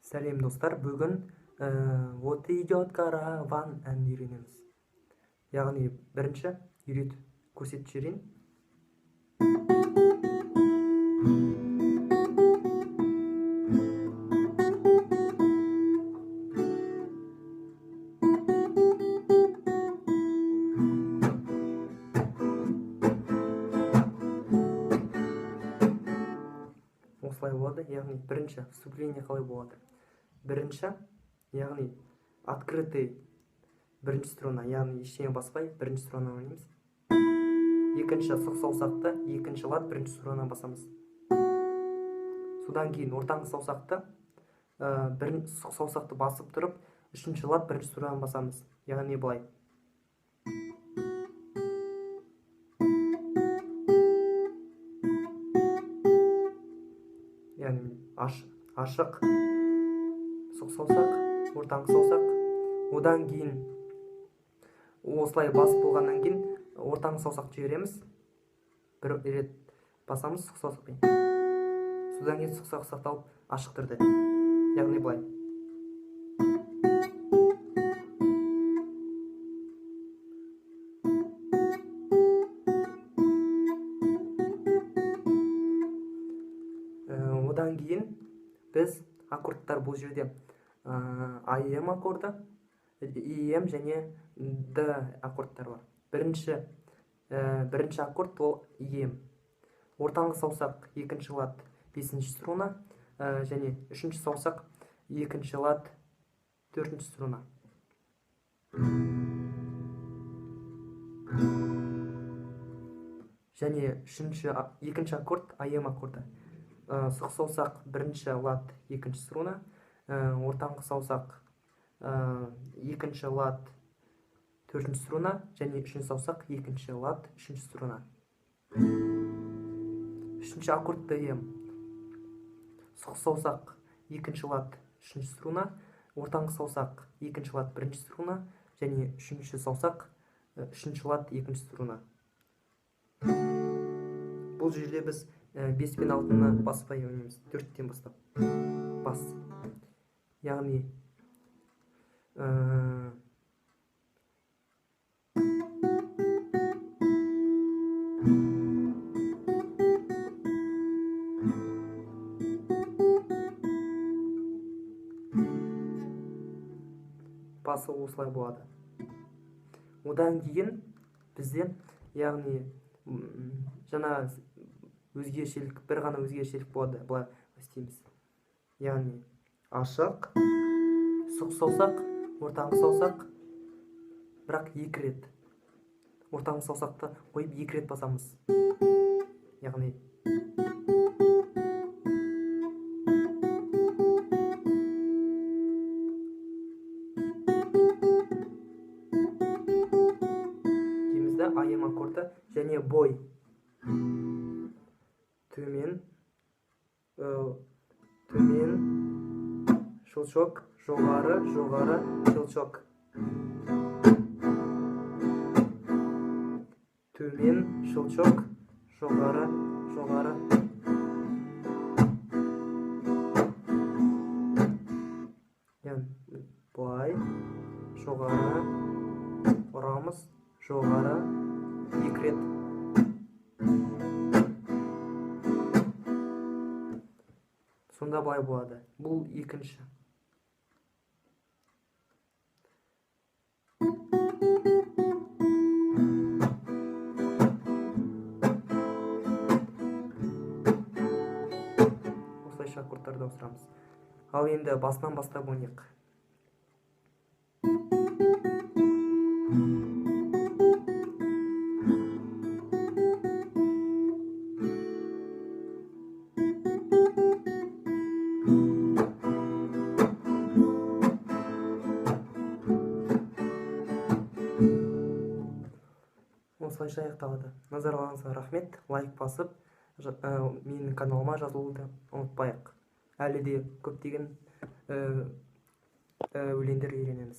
Сәлем достар, бүгін вот идет караван әнін үйренеміз. Яғни бірінші үйретіп көрсетіп жіберейін. Осылай болады, яғни бірінші вступление қалай болады. Бірінші, яғни открытый бірінші струна, яғни ештеңе баспай бірінші струна ойнаймыз. Екінші сұқ саусақты, екінші лад бірінші струна басамыз. Содан кейін ортаңғы саусақты, сұқ саусақты басып тұрып, үшінші лад бірінші струна басамыз. Яғни былай. Яғни ашық, сұқ саусақ, ортаңғы саусақ. Одан кейін осылай басып болғаннан кейін ортаңғы саусақты жібереміз. Бір рет басамыз сұқ саусақпен. Содан кейін сұқ саусақты алып ашық түрде. Яғни былай. Одан кейін біз аккордтар бұл жерде АМ аккорды, ИМ және Д аккордтар бар. Бірінші аккорд ол ИМ. Ортаңғы саусақ екінші лад бесінші струна және үшінші саусақ екінші лад төртінші струна. Және екінші аккорд АМ аккорды. Сұқ саусақ бірінші лад екінші струна, ортаңғы саусақ екінші лад төртінші струна және үшінші саусақ екінші лад үшінші струна. Үшінші аккорд ДМ. Сұқ саусақ екінші лад үшінші струна, ортаңғы саусақ екінші лад бірінші струна және үшінші саусақ үшінші лад екінші струна. Бұл жерде біз 5 пен 6-ны баспай ойнаймыз. 4-тен бастап. Бас. Яғни басы осылай болады. Одан кейін бізде, яғни жаңа өзгешелік, бір ғана өзгешелік болады. Бұлай істейміз. Яғни ашық, сұқ саусақ, ортаңғы саусақ, бірақ екі рет. Ортаңғы саусақты қойып екі рет басамыз. Яғни деймізді АМ аккорды және бой. Төмен, шылшок, жоғары, шылшок. Төмен, шылшок, жоғары. Бұлай, жоғары, ұрамыз, жоғары, екі рет. Сонда былай болады. Бұл екінші. Осылайша аккордтарды ауыстырамыз. Ал енді басынан бастап ойнайық. Осылайша аяқталады. Назарларыңызға рахмет. Лайк басып, менің каналыма жазылуды ұмытпайық. Әлі де көптеген өлеңдер үйренеміз.